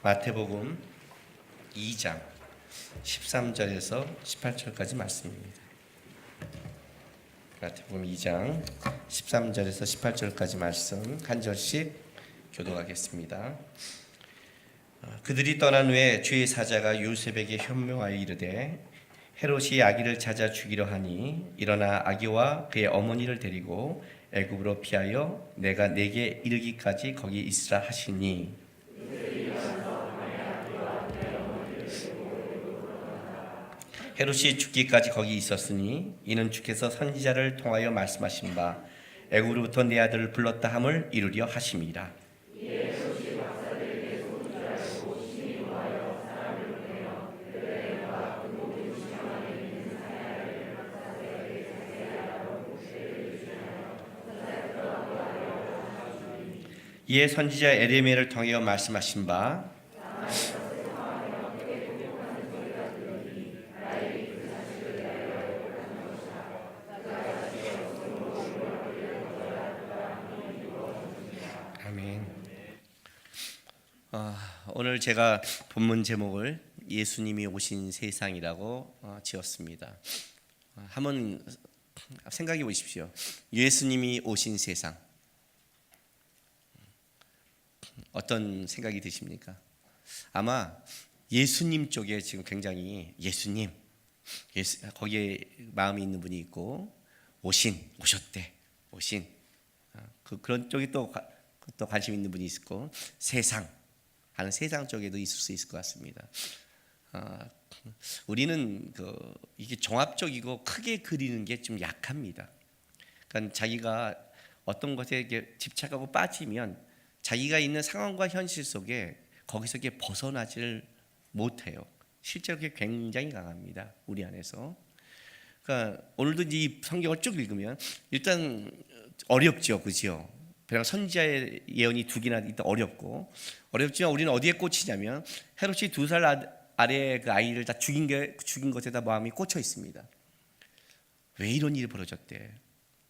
마태복음 2장 13절에서 18절까지 말씀입니다. 마태복음 2장 13절에서 18절까지 말씀 한 절씩 교독하겠습니다. 그들이 떠난 후에 주의 사자가 요셉에게 현명하여 이르되 헤롯이 아기를 찾아 죽이려 하니 일어나 아기와 그의 어머니를 데리고 애굽으로 피하여 내가 내게 이르기까지 거기 있으라 하시니 헤롯이 죽기까지 거기 있었으니 이는 주께서 선지자를 통하여 말씀하신 바 애굽으로부터 내 아들을 불렀다 함을 이루려 하심이라. 이에 선지자 에레미야를 통하여 말씀하신 바 아멘. 오늘 제가 본문 제목을 예수님이 오신 세상이라고 지었습니다. 한번 생각해 보십시오. 예수님이 오신 세상 어떤 생각이 드십니까? 아마 예수님 쪽에 지금 굉장히 거기에 마음이 있는 분이 있고 오셨대 그런 쪽이 또 관심 있는 분이 있고 하는 세상 쪽에도 있을 수 있을 것 같습니다. 우리는 이게 종합적이고 크게 그리는 게 좀 약합니다. 그러니까 자기가 어떤 것에 집착하고 빠지면 자기가 있는 상황과 현실 속에 거기서 벗어나지를 못해요. 실제로 그게 굉장히 강합니다. 우리 안에서. 그러니까 오늘도 이 성경을 쭉 읽으면 일단 어렵죠, 그죠? 그냥 선지자의 예언이 두 개나 일단 어렵지만 우리는 어디에 꽂히냐면 헤롯이 2살 아래의 그 아이를 다 죽인 것에다 마음이 꽂혀 있습니다. 왜 이런 일이 벌어졌대?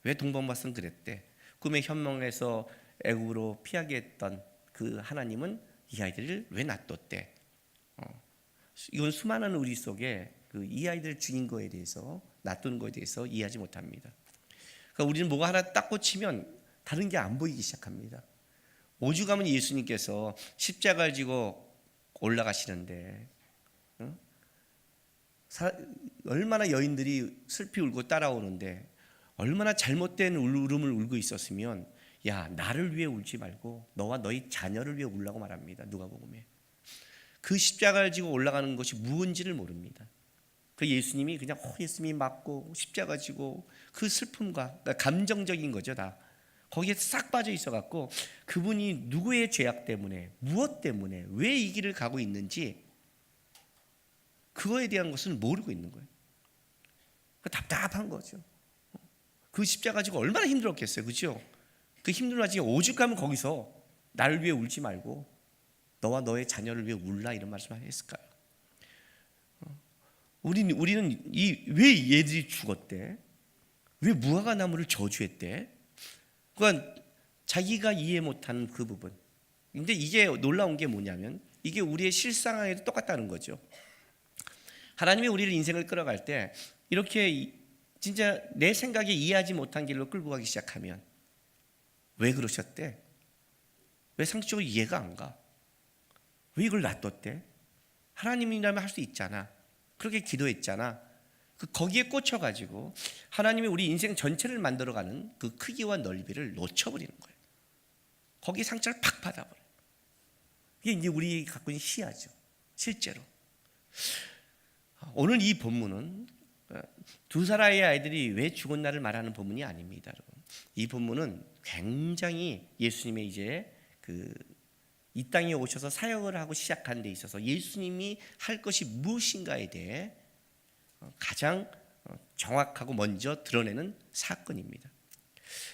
왜 동방밭은 그랬대? 꿈에 현몽해서 애굽으로 피하게 했던 그 하나님은 이 아이들을 왜 놔뒀대? 이건 수많은 우리 속에 이 아이들을 죽인 거에 대해서 놔둔 거에 대해서 이해하지 못합니다. 그러니까 우리는 뭐가 하나 딱 꽂히면 다른 게 안 보이기 시작합니다. 오죽하면 예수님께서 십자가를 지고 올라가시는데 얼마나 여인들이 슬피 울고 따라오는데 얼마나 잘못된 울음을 울고 있었으면 야, 나를 위해 울지 말고 너와 너희 자녀를 위해 울라고 말합니다. 누가복음에. 그 십자가를 지고 올라가는 것이 무언지를 모릅니다. 그 예수님이 그냥 예수님이 맞고 십자가 지고 그 슬픔과 그러니까 감정적인 거죠, 다. 거기에 싹 빠져 있어갖고 그분이 누구의 죄악 때문에 무엇 때문에 왜 이 길을 가고 있는지 그거에 대한 것을 모르고 있는 거예요. 답답한 거죠. 그 십자가 지고 얼마나 힘들었겠어요, 그렇죠? 그 힘들어지게 오죽하면 거기서 나를 위해 울지 말고 너와 너의 자녀를 위해 울라 이런 말씀을 했을까요? 우리는 왜 얘들이 죽었대? 왜 무화과 나무를 저주했대? 그러니까 자기가 이해 못하는 그 부분. 근데 이게 놀라운 게 뭐냐면 이게 우리의 실상에도 똑같다는 거죠. 하나님이 우리를 인생을 끌어갈 때 이렇게 진짜 내 생각에 이해하지 못한 길로 끌고 가기 시작하면 왜 그러셨대? 왜 상식적으로 이해가 안 가? 왜 이걸 놔뒀대? 하나님이라면 할 수 있잖아. 그렇게 기도했잖아. 거기에 꽂혀가지고 하나님이 우리 인생 전체를 만들어가는 그 크기와 넓이를 놓쳐버리는 거예요. 거기에 상처를 팍 받아버려요. 이게 이제 우리 갖고 있는 시야죠. 실제로. 오늘 이 본문은 2살의 아이들이 왜 죽은 날을 말하는 본문이 아닙니다, 여러분. 이 본문은 굉장히 예수님의 이제 이 땅에 오셔서 사역을 하고 시작한 데 있어서 예수님이 할 것이 무엇인가에 대해 가장 정확하고 먼저 드러내는 사건입니다.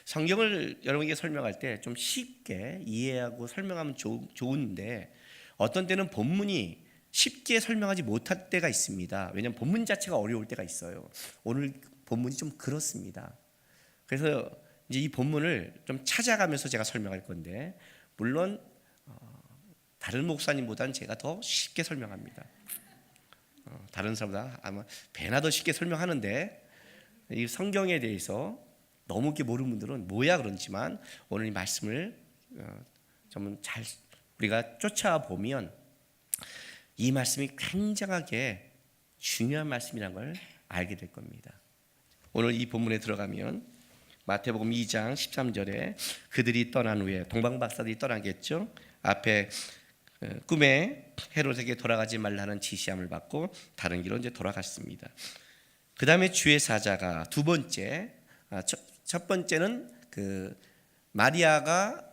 성경을 여러분에게 설명할 때 좀 쉽게 이해하고 설명하면 좋은데 어떤 때는 본문이 쉽게 설명하지 못할 때가 있습니다. 왜냐하면 본문 자체가 어려울 때가 있어요. 오늘 본문이 좀 그렇습니다. 그래서 이제 이 본문을 좀 찾아가면서 제가 설명할 건데 물론 다른 목사님보다는 제가 더 쉽게 설명합니다. 다른 사람보다 아마 배나 더 쉽게 설명하는데 이 성경에 대해서 너무 이렇게 모르는 분들은 뭐야 그런지만 오늘 이 말씀을 좀 잘 우리가 쫓아보면 이 말씀이 굉장하게 중요한 말씀이라는 걸 알게 될 겁니다. 오늘 이 본문에 들어가면 마태복음 2장 13절에 그들이 떠난 후에 동방박사들이 떠나겠죠. 앞에 꿈에 헤롯에게 돌아가지 말라는 지시함을 받고 다른 길로 이제 돌아갔습니다. 그 다음에 주의 사자가 두 번째, 첫 번째는 그 마리아가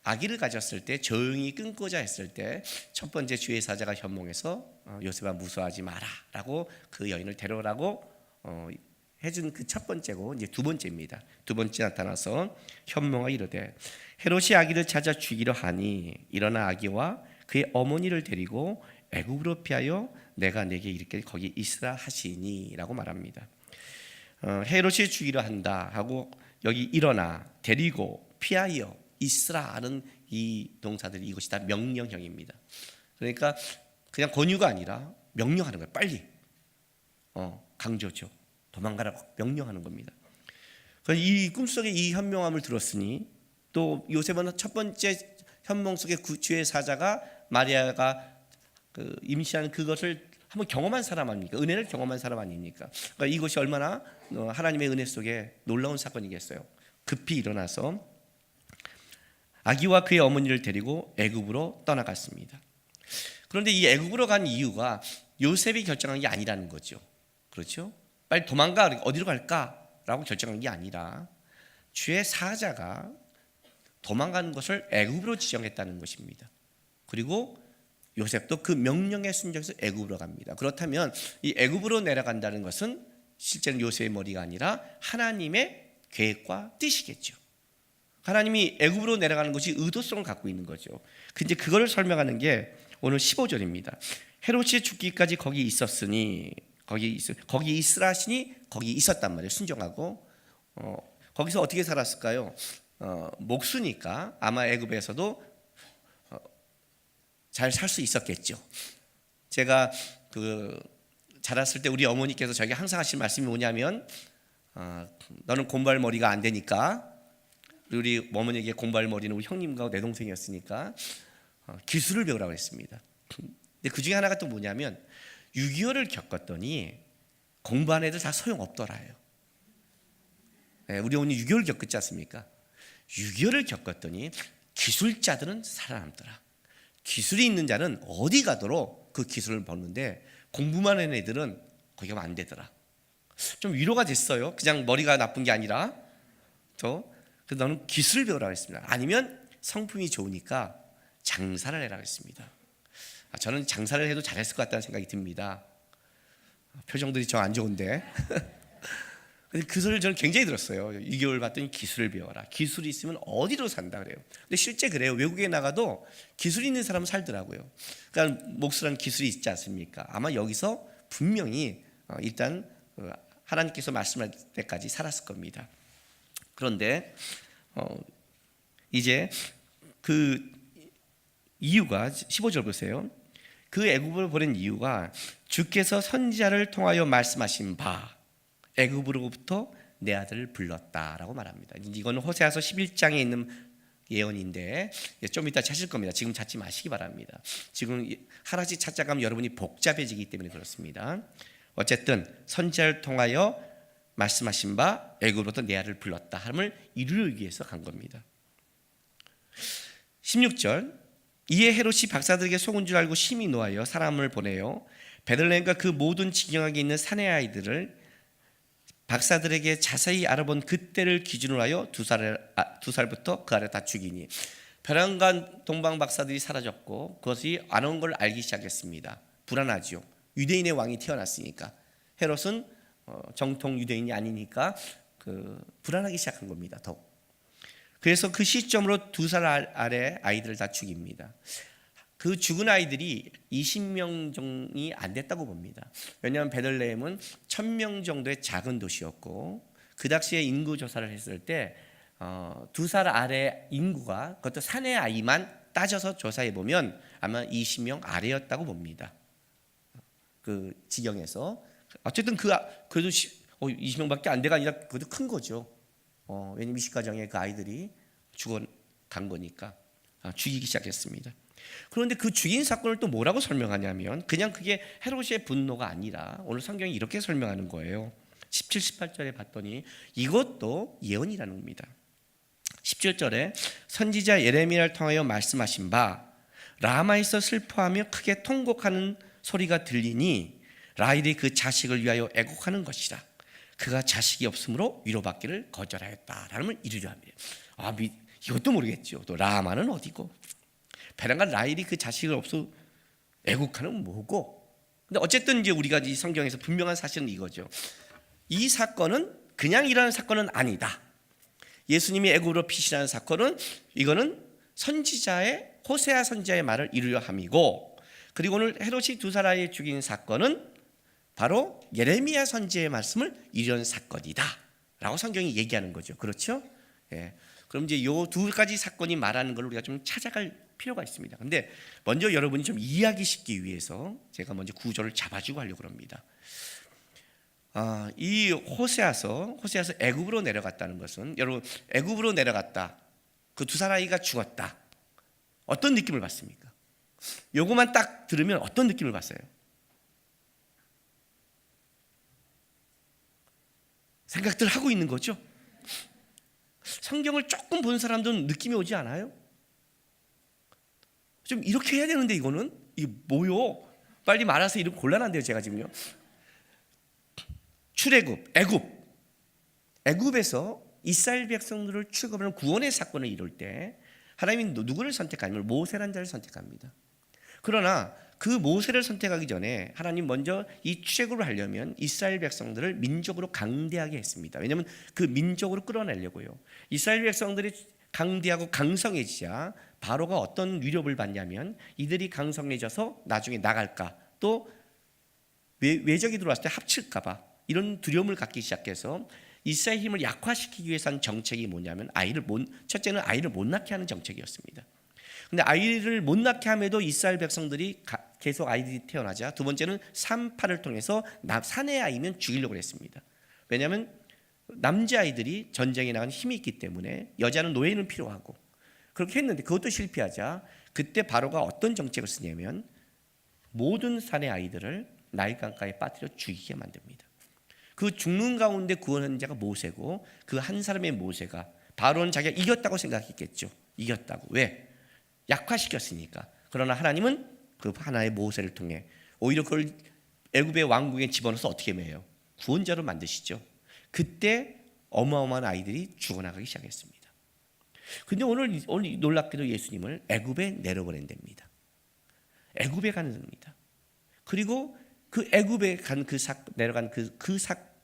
아기를 가졌을 때 조용히 끊고자 했을 때 첫 번째 주의 사자가 현몽해서 요셉아 무서워하지 마라라고 그 여인을 데려오라고 해준 그 첫 번째고 이제 두 번째입니다. 두 번째 나타나서 현몽아 이르되 헤롯이 아기를 찾아 죽이려 하니 일어나 아기와 그의 어머니를 데리고 애굽으로 피하여 내가 내게 이르기를 거기 있으라 하시니라고 말합니다. 헤롯이 죽이려 한다 하고 여기 일어나 데리고 피하여 있으라 하는 이 동사들이 이것이 다 명령형입니다. 그러니까 그냥 권유가 아니라 명령하는 거예요. 빨리 강조죠. 도망가라고 명령하는 겁니다. 이 꿈속에 이 현명함을 들었으니 또 요셉은 첫 번째 현몽 속의 주의 사자가 마리아가 임신하는 그것을 한번 경험한 사람 아닙니까? 은혜를 경험한 사람 아닙니까? 그러니까 이것이 얼마나 하나님의 은혜 속에 놀라운 사건이겠어요. 급히 일어나서 아기와 그의 어머니를 데리고 애굽으로 떠나갔습니다. 그런데 이 애굽으로 간 이유가 요셉이 결정한 게 아니라는 거죠. 그렇죠? 빨리 도망가, 어디로 갈까라고 결정한 게 아니라 주의 사자가 도망가는 것을 애굽으로 지정했다는 것입니다. 그리고 요셉도 그 명령에 순종해서 애굽으로 갑니다. 그렇다면 이 애굽으로 내려간다는 것은 실제는 요셉의 머리가 아니라 하나님의 계획과 뜻이겠죠. 하나님이 애굽으로 내려가는 것이 의도성을 갖고 있는 거죠. 근데 그거를 설명하는 게 오늘 15절입니다. 헤롯이 죽기까지 거기 있었으니 거기 있으라 하시니 거기 있었단 말이에요. 순종하고 거기서 어떻게 살았을까요? 목수니까 아마 애굽에서도 잘 살 수 있었겠죠. 제가 자랐을 때 우리 어머니께서 저에게 항상 하신 말씀이 뭐냐면 너는 공부할 머리가 안 되니까 우리 어머니에게 공부할 머리는 우리 형님과 내 동생이었으니까 기술을 배우라고 했습니다. 근데 그 중에 하나가 또 뭐냐면 6.25를 겪었더니 공부한 애들 다 소용없더라요. 우리 어머니 6.25를 겪었지 않습니까? 6.25를 겪었더니 기술자들은 살아남더라. 기술이 있는 자는 어디 가도록 그 기술을 버는데 공부만 하는 애들은 거기 가면 안 되더라. 좀 위로가 됐어요. 그냥 머리가 나쁜 게 아니라 그래서 너는 기술을 배우라고 했습니다. 아니면 성품이 좋으니까 장사를 해라고 했습니다. 저는 장사를 해도 잘했을 것 같다는 생각이 듭니다. 표정들이 저 안 좋은데 그 소리를 저는 굉장히 들었어요. 6개월 봤더니 기술을 배워라. 기술이 있으면 어디로 산다 그래요. 근데 실제 그래요. 외국에 나가도 기술이 있는 사람은 살더라고요. 그러니까 목수라는 기술이 있지 않습니까? 아마 여기서 분명히 일단 하나님께서 말씀할 때까지 살았을 겁니다. 그런데 이제 그 이유가 15절 보세요. 그 애굽으로 보낸 이유가 주께서 선지자를 통하여 말씀하신 바 애굽으로부터 내 아들을 불렀다라고 말합니다. 이거는 호세아서 11장에 있는 예언인데 좀 이따 찾을 겁니다. 지금 찾지 마시기 바랍니다. 지금 하나씩 찾아가면 여러분이 복잡해지기 때문에 그렇습니다. 어쨌든 선지자를 통하여 말씀하신 바 애굽으로부터 내 아들을 불렀다 함을 이루기 위해서 간 겁니다. 16절 이에 헤롯이 박사들에게 속은 줄 알고 심히 노하여 사람을 보내요 베들레헴과 그 모든 지경하게 있는 사내 아이들을 박사들에게 자세히 알아본 그때를 기준으로 하여 두 살부터 그 아래 다 죽이니 벼랑간 동방 박사들이 사라졌고 그것이 안 온 걸 알기 시작했습니다. 불안하지요. 유대인의 왕이 태어났으니까 헤롯은 정통 유대인이 아니니까 불안하기 시작한 겁니다. 더욱. 그래서 그 시점으로 2살 아래 아이들을 다 죽입니다. 그 죽은 아이들이 20명 정이 안 됐다고 봅니다. 왜냐하면 베들레헴은 1000명 정도의 작은 도시였고 그 당시에 인구 조사를 했을 때 2살 아래 인구가 그것도 사내 아이만 따져서 조사해 보면 아마 20명 아래였다고 봅니다. 그 지경에서 어쨌든 그래도 20명밖에 안 돼가 아니라 그래도 큰 거죠. 왜냐면 미식가정에 그 아이들이 죽어간 거니까 죽이기 시작했습니다. 그런데 그 죽인 사건을 또 뭐라고 설명하냐면 그냥 그게 헤롯의 분노가 아니라 오늘 성경이 이렇게 설명하는 거예요. 17, 18절에 봤더니 이것도 예언이라는 겁니다. 17절에 선지자 예레미야를 통하여 말씀하신 바 라마에서 슬퍼하며 크게 통곡하는 소리가 들리니 라헬이 그 자식을 위하여 애곡하는 것이라. 그가 자식이 없으므로 위로받기를 거절하였다라는 걸 이루려 합니다. 이것도 모르겠죠. 또 라마는 어디고 베란과 라헬이 그 자식을 없어 애국하는 뭐고. 근데 어쨌든 이제 우리가 이 성경에서 분명한 사실은 이거죠. 이 사건은 그냥 일어난 사건은 아니다. 예수님이 애굽으로 피신하는 사건은 이거는 선지자의 호세아 선지자의 말을 이루려 함이고, 그리고 오늘 헤롯이 두 사람을 죽인 사건은 바로 예레미야 선지자의 말씀을 이루는 사건이다라고 성경이 얘기하는 거죠. 그렇죠? 예. 그럼 이제 요 두 가지 사건이 말하는 걸 우리가 좀 찾아갈 필요가 있습니다. 근데 먼저 여러분이 좀 이해하기 쉽기 위해서 제가 먼저 구조를 잡아주고 하려고 합니다. 이 호세아서 애굽으로 내려갔다는 것은, 여러분 애굽으로 내려갔다, 그 두 사람이가 죽었다, 어떤 느낌을 받습니까? 요거만 딱 들으면 어떤 느낌을 받어요? 생각들 하고 있는 거죠. 성경을 조금 본 사람들은 느낌이 오지 않아요? 좀 이렇게 해야 되는데 이거는 이게 뭐요? 빨리 말아서 이름 곤란한데요. 제가 지금요. 출애굽, 애굽에서 이스라엘 백성들을 출애굽하는 구원의 사건을 이룰 때 하나님이 누구를 선택하냐면 모세라는 자를 선택합니다. 그러나 그 모세를 선택하기 전에 하나님 먼저 이 출애굽을 하려면 이스라엘 백성들을 민족으로 강대하게 했습니다. 왜냐하면 그 민족으로 끌어내려고요. 이스라엘 백성들이 강대하고 강성해지자 바로가 어떤 위협을 받냐면 이들이 강성해져서 나중에 나갈까, 또 외적이 들어왔을 때 합칠까 봐 이런 두려움을 갖기 시작해서 이스라엘 힘을 약화시키기 위해서 한 정책이 뭐냐면 첫째는 아이를 못 낳게 하는 정책이었습니다. 근데 아이를 못 낳게 함에도 이스라엘 백성들이 계속 아이들이 태어나자, 두 번째는 산파를 통해서 사내 아이면 죽이려고 했습니다. 왜냐하면 남자아이들이 전쟁에 나가는 힘이 있기 때문에 여자는 노예는 필요하고, 그렇게 했는데 그것도 실패하자 그때 바로가 어떤 정책을 쓰냐면 모든 사내 아이들을 나일강가에 빠뜨려 죽이게 만듭니다. 그 죽는 가운데 구원한 자가 모세고, 그 한 사람의 모세가, 바로는 자기가 이겼다고 생각했겠죠. 이겼다고. 왜? 약화시켰으니까. 그러나 하나님은 그 하나의 모세를 통해 오히려 그걸 애굽의 왕궁에 집어넣어서 어떻게 해요? 구원자로 만드시죠. 그때 어마어마한 아이들이 죽어나가기 시작했습니다. 근데 오늘 놀랍게도 예수님을 애굽에 내려보낸답니다. 애굽에 가는 겁니다. 그리고 그 애굽에 간 내려간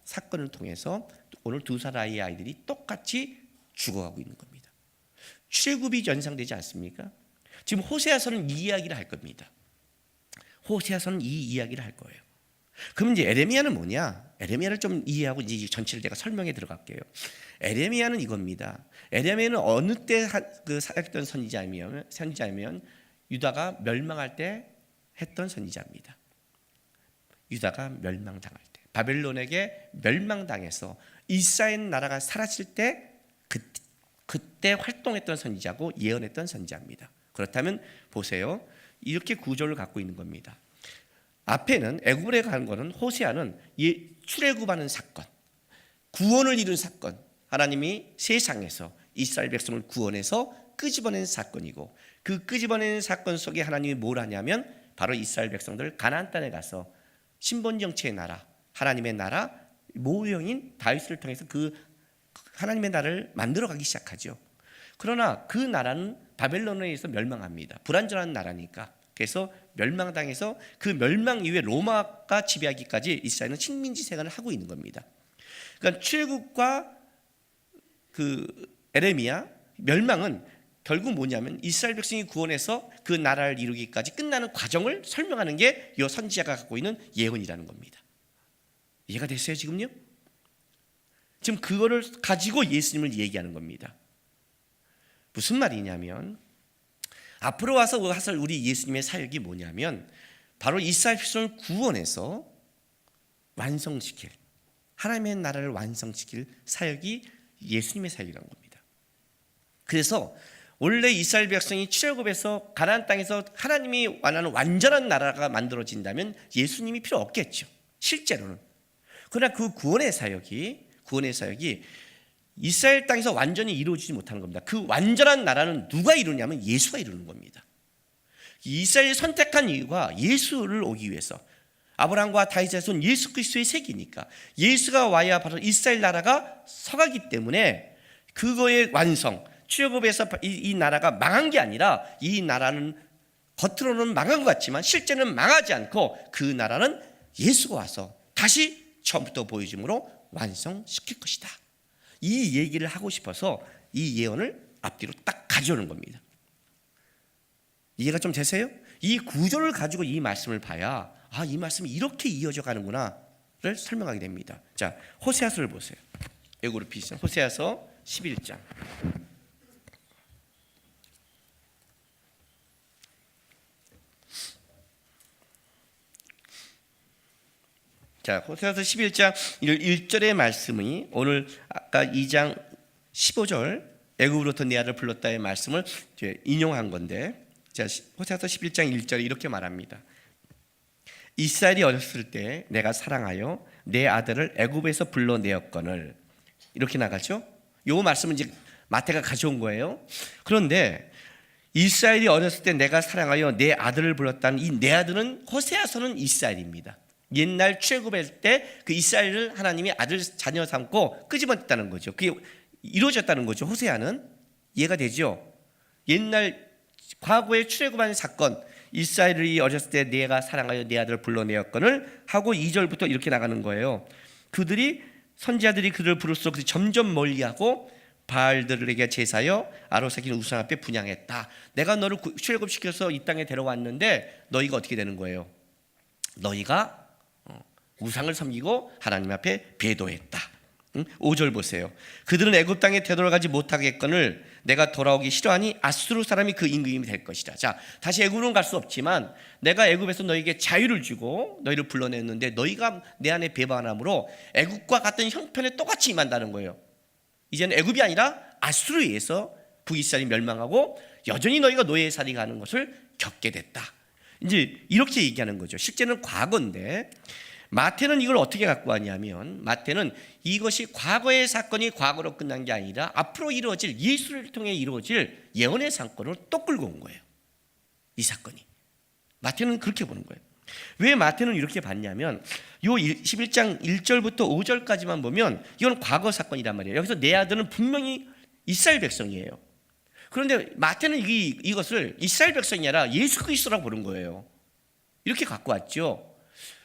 사건을 통해서 오늘 두 사람의 아이들이 똑같이 죽어가고 있는 겁니다. 출애굽이 연상되지 않습니까? 지금 호세아서는 이 이야기를 할 겁니다. 호세아서는 이 이야기를 할 거예요. 그럼 이제 에레미야는 뭐냐? 에레미야를 좀 이해하고 이제 전체를 제가 설명해 들어갈게요. 에레미야는 이겁니다. 에레미야는 어느 때 사역했던 선지자이면 유다가 멸망할 때 했던 선지자입니다. 유다가 멸망당할 때, 바벨론에게 멸망당해서 이스라엘 나라가 사라질 때 그때 활동했던 선지자고 예언했던 선지자입니다. 그렇다면 보세요. 이렇게 구조를 갖고 있는 겁니다. 앞에는 애굽에 간 거는 호세아는 출애굽하는 사건, 구원을 이룬 사건, 하나님이 세상에서 이스라엘 백성을 구원해서 끄집어낸 사건이고, 그 끄집어낸 사건 속에 하나님이 뭘 하냐면 바로 이스라엘 백성들 가나안 땅에 가서 신본정체의 나라, 하나님의 나라 모형인 다윗을 통해서 그 하나님의 나라를 만들어가기 시작하죠. 그러나 그 나라는 바벨론에 의해서 멸망합니다. 불완전한 나라니까. 그래서 멸망당해서 그 멸망 이후에 로마가 지배하기까지 이스라엘은 식민지 생활을 하고 있는 겁니다. 그러니까 출애굽과 그 에레미야 멸망은 결국 뭐냐면 이스라엘 백성이 구원해서 그 나라를 이루기까지 끝나는 과정을 설명하는 게 이 선지자가 갖고 있는 예언이라는 겁니다. 이해가 됐어요 지금요? 지금 그거를 가지고 예수님을 얘기하는 겁니다. 무슨 말이냐면 앞으로 와서 하실 우리 예수님의 사역이 뭐냐면 바로 이스라엘 백성을 구원해서 완성시킬, 하나님의 나라를 완성시킬 사역이 예수님의 사역이라는 겁니다. 그래서 원래 이스라엘 백성이 출애굽에서 가나안 땅에서 하나님이 원하는 완전한 나라가 만들어진다면 예수님이 필요 없겠죠, 실제로는. 그러나 그 구원의 사역이 이스라엘 땅에서 완전히 이루어지지 못하는 겁니다. 그 완전한 나라는 누가 이루냐면 예수가 이루는 겁니다. 이스라엘이 선택한 이유가 예수를 오기 위해서, 아브라함과 다윗의 손 예수 그리스도의 세기니까 예수가 와야 바로 이스라엘 나라가 서가기 때문에 그거의 완성, 출애굽에서 이 나라가 망한 게 아니라 이 나라는 겉으로는 망한 것 같지만 실제는 망하지 않고 그 나라는 예수가 와서 다시 처음부터 보여줌으로 완성시킬 것이다. 이 얘기를 하고 싶어서 이 예언을 앞뒤로 딱 가져오는 겁니다. 이해가 좀 되세요? 이 구조를 가지고 이 말씀을 봐야 이 말씀이 이렇게 이어져 가는구나를 설명하게 됩니다. 자, 호세아서를 보세요. 애고로 피시죠. 호세아서 11장. 자, 호세아서 11장 1절의 말씀이 오늘 아까 2장 15절 애굽으로부터 네 아들을 불렀다의 말씀을 인용한 건데, 자, 호세아서 11장 1절에 이렇게 말합니다. 이스라엘이 어렸을 때 내가 사랑하여 내 아들을 애굽에서 불러내었거늘. 이렇게 나가죠. 요 말씀은 이제 마태가 가져온 거예요. 그런데 이스라엘이 어렸을 때 내가 사랑하여 내 아들을 불렀다는 이 내 아들은 호세아서는 이스라엘입니다. 옛날 출애굽할 때 그 이스라엘을 하나님이 아들 자녀 삼고 끄집어냈다는 거죠. 그게 이루어졌다는 거죠. 호세아는 이해가 되죠. 옛날 과거의 출애굽한 사건, 이스라엘이 어렸을 때 내가 사랑하여 내 아들을 불러내었거늘 하고 2절부터 이렇게 나가는 거예요. 그들이 선지자들이 그들을 부를수록 그들이 점점 멀리하고 바알들에게 제사여 아로새긴 우상 앞에 분향했다. 내가 너를 출애굽시켜서 이 땅에 데려왔는데 너희가 어떻게 되는 거예요? 너희가 우상을 섬기고 하나님 앞에 배도했다. 5절 보세요. 그들은 애굽 땅에 되돌아가지 못하겠거늘 내가 돌아오기 싫어하니 아수르 사람이 그 임금이 될 것이다. 자, 다시 애굽은 갈 수 없지만 내가 애굽에서 너희에게 자유를 주고 너희를 불러냈는데 너희가 내 안에 배반함으로 애굽과 같은 형편에 똑같이 임한다는 거예요. 이제는 애굽이 아니라 아수르에 의해서 북이스라엘이 멸망하고 여전히 너희가 노예살이 가는 것을 겪게 됐다. 이제 이렇게 얘기하는 거죠. 실제는 과거인데 마태는 이걸 어떻게 갖고 왔냐면, 마태는 이것이 과거의 사건이 과거로 끝난 게 아니라 앞으로 이루어질, 예수를 통해 이루어질 예언의 사건을 또 끌고 온 거예요. 이 사건이. 마태는 그렇게 보는 거예요. 왜 마태는 이렇게 봤냐면 요 11장 1절부터 5절까지만 보면 이건 과거 사건이란 말이에요. 여기서 내 아들은 분명히 이스라엘 백성이에요. 그런데 마태는 이것을 이스라엘 백성이 아니라 예수 그리스도라고 보는 거예요. 이렇게 갖고 왔죠.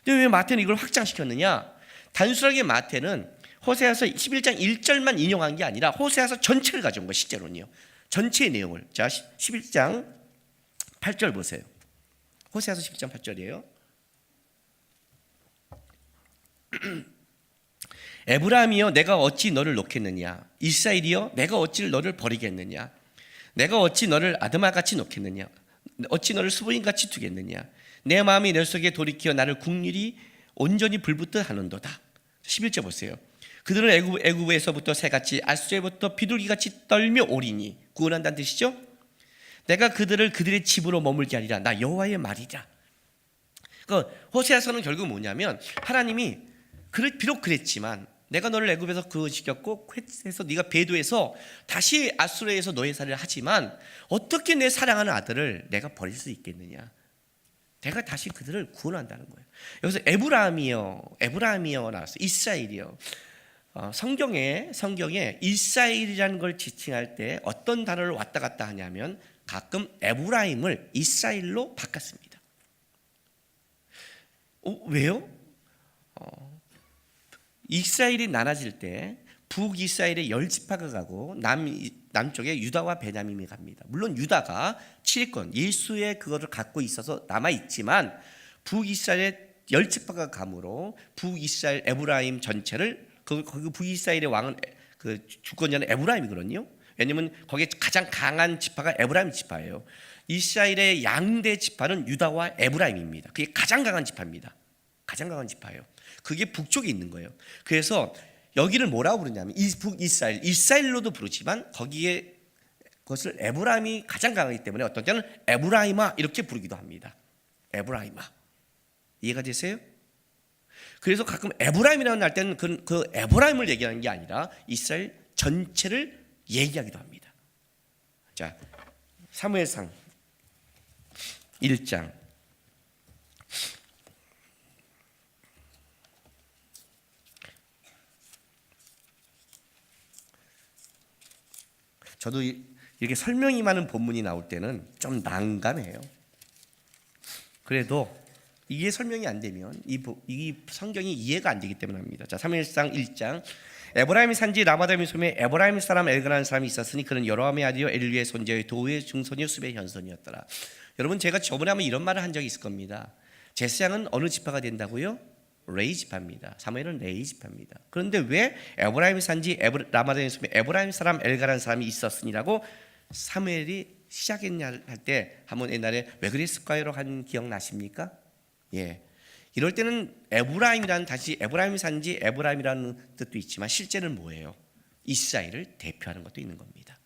근데 왜 마태는 이걸 확장시켰느냐? 단순하게 마태는 호세아서 11장 1절만 인용한 게 아니라 호세아서 전체를 가져온 거예요. 실제로는요. 전체의 내용을. 자, 11장 8절 보세요. 호세아서 11장 8절이에요. 에브라임이여 내가 어찌 너를 놓겠느냐? 이스라엘이여 내가 어찌 너를 버리겠느냐? 내가 어찌 너를 아드마같이 놓겠느냐? 어찌 너를 수부인같이 두겠느냐? 내 마음이 내 속에 돌이켜 나를 국률이 온전히 불붙듯 하는도다. 11절 보세요. 그들은 애굽에서부터 새같이 아수르에부터 비둘기같이 떨며 오리니. 구원한다는 뜻이죠. 내가 그들을 그들의 집으로 머물게 하리라. 나 여호와의 말이라. 그러니까 호세아서는 결국 뭐냐면 하나님이 비록 그랬지만 내가 너를 애굽에서 구원시켰고 해서 네가 배도해서 다시 아수르에서 노예살이를 하지만 어떻게 내 사랑하는 아들을 내가 버릴 수 있겠느냐? 내가 다시 그들을 구원한다는 거예요. 여기서 에브라임이여 나왔어요. 이스라엘이요. 성경에 이스라엘이라는 걸 지칭할 때 어떤 단어를 왔다 갔다 하냐면 가끔 에브라임을 이스라엘로 바꿨습니다. 왜요? 이스라엘이 나눠질 때 북이스라엘의 10지파가 가고 남쪽에 유다와 베냐민이 갑니다. 물론 유다가 7권 예수의 그거를 갖고 있어서 남아있지만 북이스라엘의 10지파가 감으로 북이스라엘 에브라임 전체를 거기 북이스라엘의 왕은 그 주권자는 에브라임이거든요. 왜냐하면 거기에 가장 강한 지파가 에브라임 지파예요. 이스라엘의 양대 지파는 유다와 에브라임입니다. 그게 가장 강한 지파입니다. 가장 강한 지파예요. 그게 북쪽에 있는 거예요. 그래서 여기를 뭐라고 부르냐면 북이스라엘, 이스라엘로도 부르지만 거기에 그것을 에브라임이 가장 강하기 때문에 어떤 때는 에브라임아 이렇게 부르기도 합니다. 에브라임아. 이해가 되세요? 그래서 가끔 에브라임이라고 할 때는 그 에브라임을 얘기하는 게 아니라 이스라엘 전체를 얘기하기도 합니다. 자, 사무엘상 1장 저도 이렇게 설명이 많은 본문이 나올 때는 좀 난감해요. 그래도 이게 설명이 안 되면 이 성경이 이해가 안 되기 때문입니다. 자, 사무엘상 1장 에브라임 산지 라마다임 소매 에브라임 사람 엘가라는 사람이 있었으니 그는 여로함의 아들이요 엘리의 손자요 도의 중손이요 숲의 현손이었더라. 여러분, 제가 저번에 한번 이런 말을 한 적이 있을 겁니다. 제사장은 어느 지파가 된다고요? 레위 지파입니다. 사무엘은 레위 지파입니다. 그런데 왜 에브라임 산지 라마다임 소매 에브라임 사람 엘가라는 사람이 있었으니라고 사무엘이 시작했냐 할 때 한번 옛날에 왜 그랬을까요? 한 기억 나십니까? 예. 이럴 때는 에브라임이라는 다시 에브라임 산지 에브라임이라는 뜻도 있지만 실제는 뭐예요? 이스라엘을 대표하는 것도 있는 겁니다.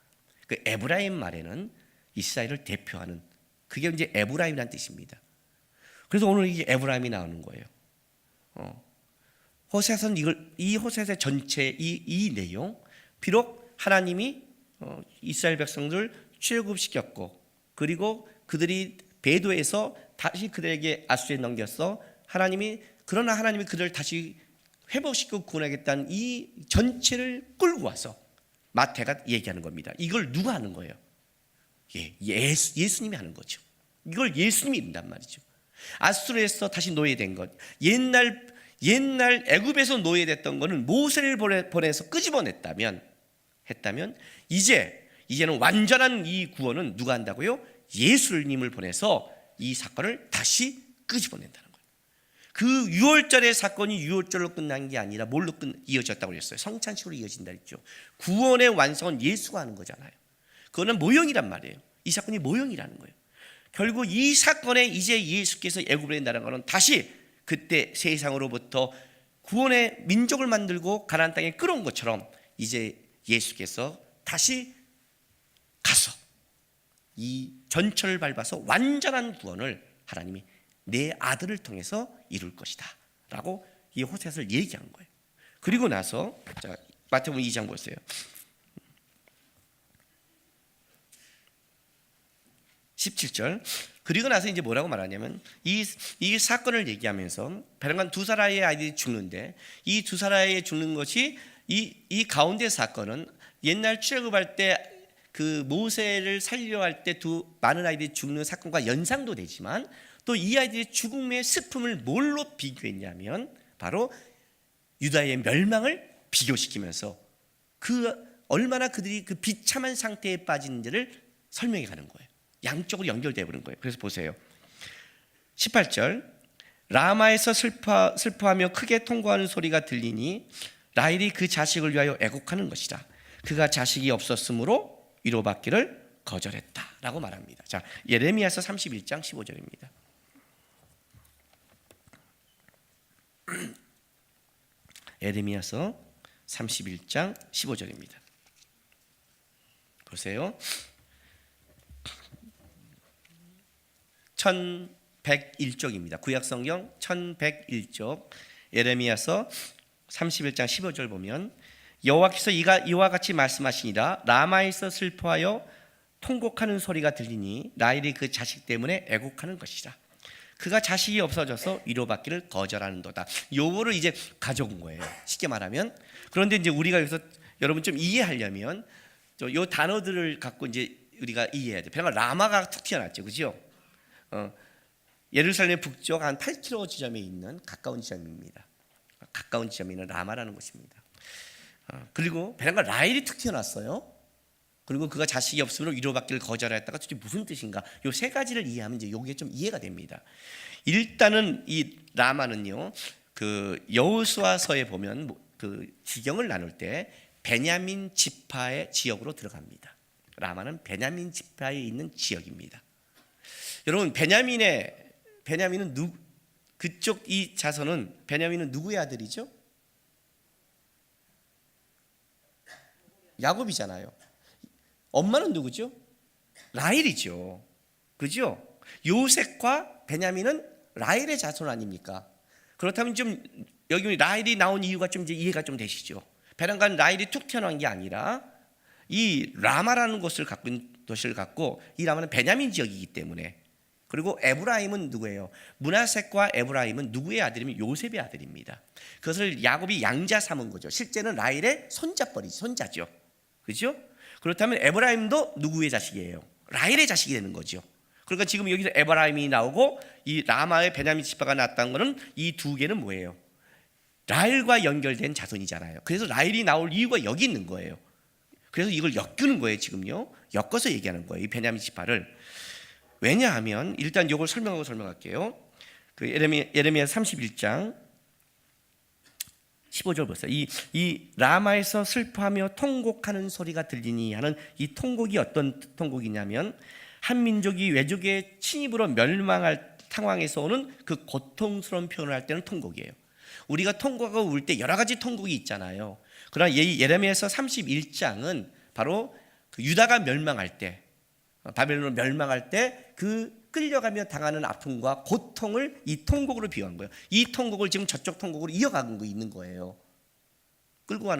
그 에브라임 말에는 이스라엘을 대표하는 그게 이제 에브라임이라는 뜻입니다. 그래서 오늘 이게 에브라임이 나오는 거예요. 호세아서는 이 호세아 전체 이 내용, 비록 하나님이 이스라엘 백성들 출애굽시켰고 그리고 그들이 배도에서 다시 그들에게 아수르에 넘겼어. 그러나 하나님이 그들을 다시 회복시키고 구원하겠다는 이 전체를 끌고 와서 마태가 얘기하는 겁니다. 이걸 누가 하는 거예요? 예수님이 하는 거죠. 이걸 예수님이 이룬단 말이죠. 아수르에서 다시 노예된 것, 옛날 애굽에서 노예됐던 거는 모세를 보내서 끄집어냈다면 이제는 완전한 이 구원은 누가 한다고요? 예수님을 보내서 이 사건을 다시 끄집어낸다는 거예요. 그 6월절의 사건이 6월절로 끝난 게 아니라 뭘로 이어졌다고 그랬어요? 성찬식으로 이어진다 했죠. 구원의 완성은 예수가 하는 거잖아요. 그거는 모형이란 말이에요. 이 사건이 모형이라는 거예요. 결국 이 사건에 이제 예수께서 애굽에 낸다는 것은 다시 그때 세상으로부터 구원의 민족을 만들고 가나안 땅에 끌어온 것처럼 이제 예수께서 다시 가서 이 전철을 밟아서 완전한 구원을 하나님이 내 아들을 통해서 이룰 것이다 라고 이 호세아서를 얘기한 거예요. 그리고 나서 자, 마태복음 2장 보세요. 17절. 그리고 나서 이제 뭐라고 말하냐면 이 사건을 얘기하면서 베란간 두 사람의 아이들이 죽는데 이 두 사람이 죽는 것이 이 가운데 사건은 옛날 출애굽할 때 그 모세를 살려 할 때 많은 아이들이 죽는 사건과 연상도 되지만 또 이 아이들의 죽음의 슬픔을 뭘로 비교했냐면 바로 유다의 멸망을 비교시키면서 얼마나 그들이 그 비참한 상태에 빠진지를 설명해 가는 거예요. 양쪽으로 연결되어 버린 거예요. 그래서 보세요. 18절 라마에서 슬퍼하며 크게 통곡하는 소리가 들리니 라헬이 그 자식을 위하여 애곡하는 것이라. 그가 자식이 없었으므로 위로받기를 거절했다라고 말합니다. 자, 예레미야서 31장 15절입니다. 예레미야서 31장 15절입니다. 보세요. 1101쪽입니다. 구약성경 1101쪽 예레미야서 31장 15절 보면 여호와께서 이와 같이 말씀하시니라. 라마에서 슬퍼하여 통곡하는 소리가 들리니 라헬이 그 자식 때문에 애곡하는 것이라. 그가 자식이 없어져서 위로받기를 거절하는도다. 요거를 이제 가져온 거예요. 쉽게 말하면. 그런데 이제 우리가 여기서 여러분 좀 이해하려면 요 단어들을 갖고 이제 우리가 이해해야 돼요. 그러니까 라마가 툭 튀어났죠, 그죠? 예루살렘 북쪽 한 8km 지점에 있는 가까운 지점입니다. 가까운 지점에 있는 라마라는 곳입니다. 그리고 베란가 라헬이 툭 튀어났어요. 그리고 그가 자식이 없으므로 위로받기를 거절했다가 도대체 무슨 뜻인가? 요 세 가지를 이해하면 이제 요게 좀 이해가 됩니다. 일단은 이 라마는요, 그 여호수아서에 보면 그 지경을 나눌 때 베냐민 지파의 지역으로 들어갑니다. 라마는 베냐민 지파에 있는 지역입니다. 여러분, 베냐민은 그쪽 이 자손은 베냐민은 누구의 아들이죠? 야곱이잖아요. 엄마는 누구죠? 라헬이죠. 그죠? 요셉과 베냐민은 라헬의 자손 아닙니까? 그렇다면 좀 여기 라헬이 나온 이유가 좀 이제 이해가 좀 되시죠? 베란간 라헬이 툭 튀어나온 게 아니라 이 라마라는 도시를 갖고 이 라마는 베냐민 지역이기 때문에. 그리고 에브라임은 누구예요? 므낫세과 에브라임은 누구의 아들이면 요셉의 아들입니다. 그것을 야곱이 양자 삼은 거죠. 실제는 라헬의 손자죠. 그렇죠? 그렇다면 에브라임도 누구의 자식이에요? 라헬의 자식이 되는 거죠. 그러니까 지금 여기서 에브라임이 나오고 이 라마의 베냐민 지파가 났다는 것은 이 두 개는 뭐예요? 라헬과 연결된 자손이잖아요. 그래서 라헬이 나올 이유가 여기 있는 거예요. 그래서 이걸 엮는 거예요. 지금요, 엮어서 얘기하는 거예요, 이 베냐민 지파를. 왜냐하면 일단 이걸 설명할게요. 그 예레미야 31장 15절 보세요. 이 라마에서 슬퍼하며 통곡하는 소리가 들리니 하는 이 통곡이 어떤 통곡이냐면 한 민족이 외적의 침입으로 멸망할 상황에서 오는 그 고통스러운 표현을 할 때는 통곡이에요. 우리가 통곡하고 울 때 여러 가지 통곡이 있잖아요. 그러나 이 예레미야서 31장은 바로 그 유다가 멸망할 때, 바벨론으로 멸망할 때 그 끌려가며 당하는 아픔과 고통을 이 통곡으로 비유한 거예요. 이 통곡을 지금 저쪽 통곡으로 이어가고 있는 거예요. 끌고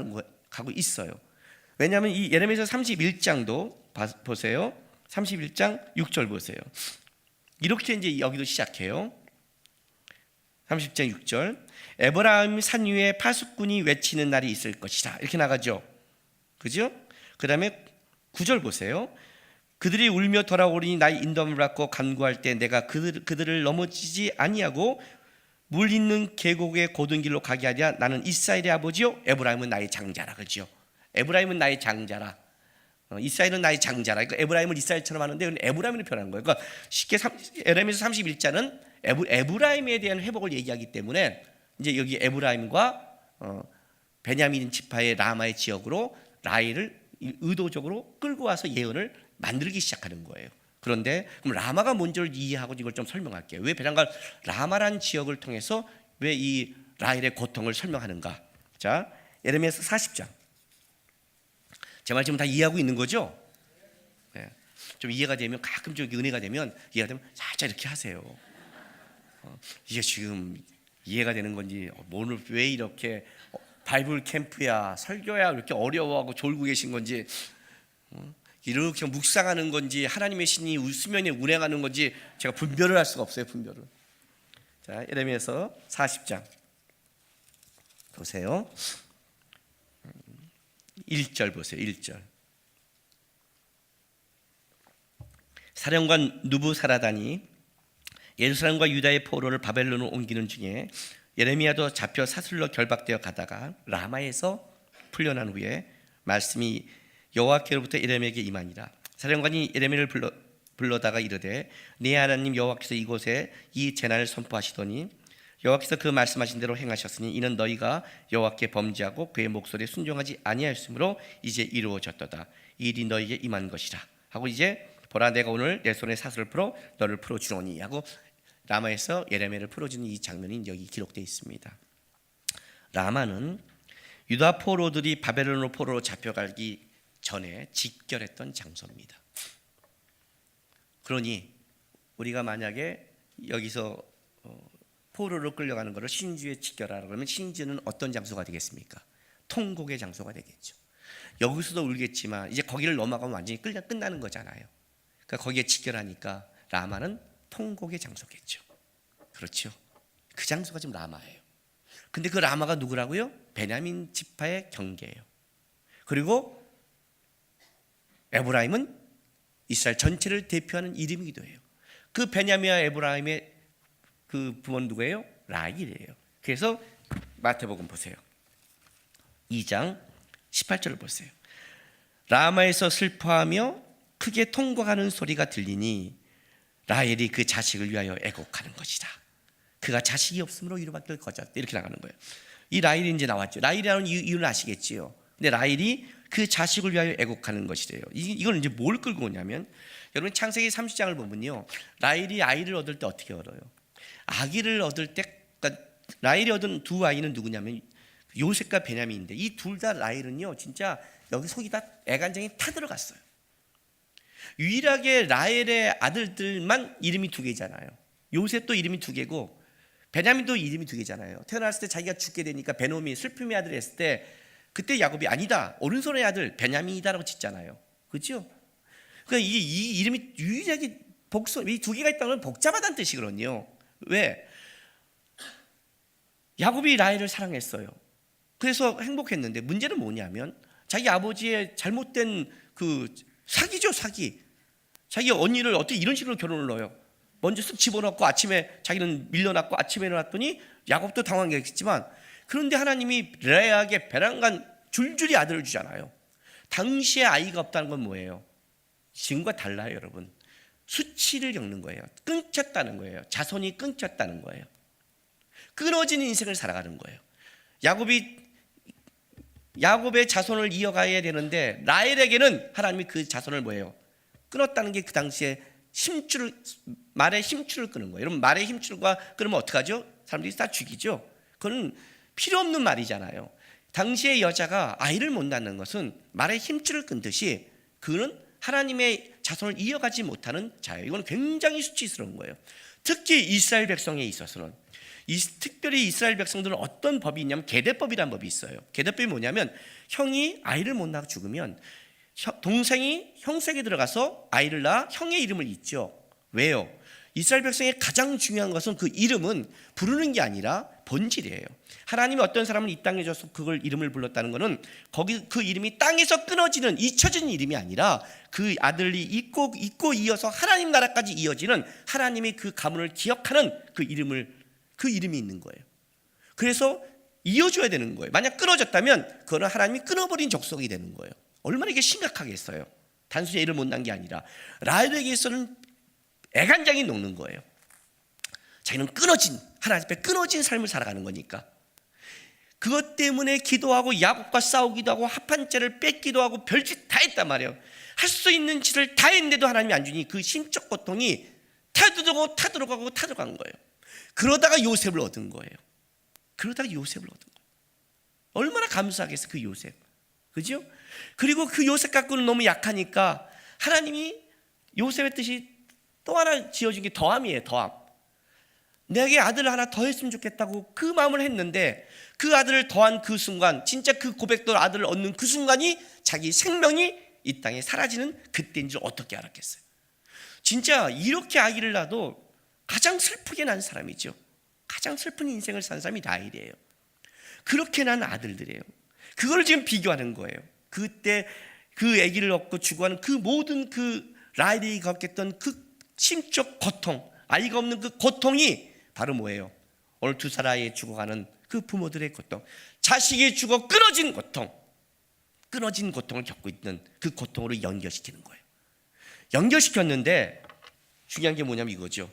가고 있어요. 왜냐하면 이 예레미야서 31장도 보세요. 31장 6절 보세요. 이렇게 이제 여기도 시작해요. 30장 6절. 에브라임 산 위에 파수꾼이 외치는 날이 있을 것이다. 이렇게 나가죠. 그죠? 그 다음에 9절 보세요. 그들이 울며 돌아오리니 나의 인도함을 받고 간구할 때 내가 그들을 넘어지지 아니하고 물 있는 계곡의 고든 길로 가게 하랴. 나는 이스라엘의 아버지요 에브라임은 나의 장자라. 그죠? 에브라임은 나의 장자라. 이스라엘은 나의 장자라. 그러니까 에브라임을 이스라엘처럼 하는데 에브라임을 표현하는 거예요. 그러니까 쉽게 예레미야서 31장은 에브라임에 대한 회복을 얘기하기 때문에 이제 여기 에브라임과 베냐민 지파의 라마의 지역으로 라헬을 의도적으로 끌고 와서 예언을 만들기 시작하는 거예요. 그런데 그럼 라마가 뭔지를 이해하고 이걸 좀 설명할게요. 왜 베란갈 라마란 지역을 통해서 왜 이 라헬의 고통을 설명하는가? 자, 예레미야서 40장. 제 말 지금 다 이해하고 있는 거죠? 네. 좀 이해가 되면 가끔 좀 은혜가 되면 이해가 되면 살짝 이렇게 하세요. 이게 지금 이해가 되는 건지 오늘 왜 이렇게 바이블 캠프야 설교야 이렇게 어려워하고 졸고 계신 건지 이렇게 묵상하는 건지 하나님의 신이 수면에 운행하는 건지 제가 분별을 할 수가 없어요. 분별을. 자, 예레미야서 40장 보세요. 1절 보세요. 1절. 사령관 누부사라단이 예루살렘과 유다의 포로를 바벨론으로 옮기는 중에 예레미야도 잡혀 사슬로 결박되어 가다가 라마에서 풀려난 후에 말씀이 여호와께로부터 예레미야에게 임하니라. 사령관이 예레미야를 불러다가 이르되 네 하나님 여호와께서 이곳에 이 재난을 선포하시더니 여호와께서 그 말씀하신 대로 행하셨으니 이는 너희가 여호와께 범죄하고 그의 목소리에 순종하지 아니하였으므로 이제 이루어졌도다. 이 일이 너희에게 임한 것이라 하고 이제 보라 내가 오늘 내 손에 사슬을 풀어 너를 풀어주노니 하고 라마에서 예레미야를 풀어주는 이 장면이 여기 기록되어 있습니다. 라마는 유다 포로들이 바벨론으로 포로로 잡혀가기 전에 직결했던 장소입니다. 그러니 우리가 만약에 여기서 포로로 끌려가는 것을 신주에 직결하라 그러면 신주는 어떤 장소가 되겠습니까? 통곡의 장소가 되겠죠. 여기서도 울겠지만 이제 거기를 넘어가면 완전히 끝나는 거잖아요. 그러니까 거기에 직결하니까 라마는 통곡의 장소겠죠. 그렇죠. 그 장소가 지금 라마예요. 근데 그 라마가 누구라고요? 베냐민 지파의 경계예요. 그리고 에브라임은 이스라엘 전체를 대표하는 이름이기도 해요. 그 베냐민과 에브라임의 그 부모는 누구예요? 라헬이에요. 그래서 마태복음 보세요. 2장 18절을 보세요. 라마에서 슬퍼하며 크게 통곡하는 소리가 들리니 라헬이 그 자식을 위하여 애곡하는 것이다. 그가 자식이 없으므로 이루받길 거졌다. 이렇게 나가는 거예요. 이 라헬이 이제 나왔죠. 라헬이라는 이유는 아시겠지요. 근데 라헬이 그 자식을 위하여 애곡하는 것이래요. 이건 이제 뭘 끌고 오냐면, 여러분 창세기 30장을 보면요, 라헬이 아이를 얻을 때 어떻게 얻어요? 아기를 얻을 때, 그러니까 라헬이 얻은 두 아이는 누구냐면 요셉과 베냐민인데, 이 둘 다 라헬은요 진짜 여기 속이 다 애간장이 타들어갔어요. 유일하게 라헬의 아들들만 이름이 두 개잖아요. 요셉도 이름이 두 개고 베냐민도 이름이 두 개잖아요. 태어났을 때 자기가 죽게 되니까 베노미 슬픔의 아들 했을 때, 그때 야곱이 아니다, 오른손의 아들 베냐민이다라고 짓잖아요. 그렇죠? 그러니까 이 이름이 유일하게 이 두 개가 있다는 건 복잡하다는 뜻이거든요. 왜? 야곱이 라헬을 사랑했어요. 그래서 행복했는데, 문제는 뭐냐면 자기 아버지의 잘못된 그 사기죠, 사기. 자기 언니를 어떻게 이런 식으로 결혼을 넣어요? 먼저 쓱 집어넣고 아침에 자기는 밀려났고 아침에 일어났더니 야곱도 당황했겠지만, 그런데 하나님이 레아에게 배란간 줄줄이 아들을 주잖아요. 당시에 아이가 없다는 건 뭐예요? 지금과 달라요, 여러분. 수치를 겪는 거예요. 끊겼다는 거예요. 자손이 끊겼다는 거예요. 끊어진 인생을 살아가는 거예요. 야곱의 자손을 이어가야 되는데 라헬에게는 하나님이 그 자손을 뭐예요? 끊었다는 게 그 당시에 말의 힘줄을 끄는 거예요. 여러분, 말의 힘줄과 끊으면 어떡하죠? 사람들이 다 죽이죠. 그건 필요 없는 말이잖아요. 당시의 여자가 아이를 못 낳는 것은 말의 힘줄을 끊듯이 그는 하나님의 자손을 이어가지 못하는 자예요. 이건 굉장히 수치스러운 거예요. 특히 이스라엘 백성에 있어서는, 특별히 이스라엘 백성들은 어떤 법이 있냐면 계대법이라는 법이 있어요. 계대법이 뭐냐면, 형이 아이를 못 낳아 죽으면 동생이 형색에 들어가서 아이를 낳아 형의 이름을 잇죠. 왜요? 이스라엘 백성의 가장 중요한 것은 그 이름은 부르는 게 아니라 본질이에요. 하나님이 어떤 사람을 이 땅에 줘서 그걸 이름을 불렀다는 것은 거기 그 이름이 땅에서 끊어지는 잊혀지는 이름이 아니라 그 아들이 있고 이어서 하나님 나라까지 이어지는, 하나님이 그 가문을 기억하는 그 이름이 있는 거예요. 그래서 이어줘야 되는 거예요. 만약 끊어졌다면 그거는 하나님이 끊어버린 족속이 되는 거예요. 얼마나 이게 심각하겠어요. 단순히 애를 못 낳은 게 아니라 라헬에게서는 애간장이 녹는 거예요. 자기는 하나님 앞에 끊어진 삶을 살아가는 거니까. 그것 때문에 기도하고 야곱과 싸우기도 하고 합한죄를 뺏기도 하고 별짓 다 했단 말이에요. 할 수 있는 짓을 다 했는데도 하나님이 안 주니 그 심적 고통이 타들어간 거예요. 그러다가 요셉을 얻은 거예요. 얼마나 감사하겠어요, 그 요셉. 그죠? 그리고 그 요셉 갖고는 너무 약하니까 하나님이 요셉의 뜻이 또 하나 지어준 게 더함이에요. 더함. 내게 아들을 하나 더 했으면 좋겠다고 그 마음을 했는데, 그 아들을 더한 그 순간, 진짜 그 고백도 아들을 얻는 그 순간이 자기 생명이 이 땅에 사라지는 그때인 줄 어떻게 알았겠어요. 진짜 이렇게 아기를 낳아도 가장 슬프게 난 사람이죠. 가장 슬픈 인생을 산 사람이 라헬이에요. 그렇게 난 아들들이에요. 그걸 지금 비교하는 거예요. 그때 그 아기를 얻고 죽어가는 그 모든 그 라헬이 겪었던 그 심적 고통, 아이가 없는 그 고통이 바로 뭐예요? 오늘 두 사람이 죽어가는 그 부모들의 고통, 자식이 죽어 끊어진 고통을 겪고 있는 그 고통으로 연결시키는 거예요. 연결시켰는데 중요한 게 뭐냐면 이거죠.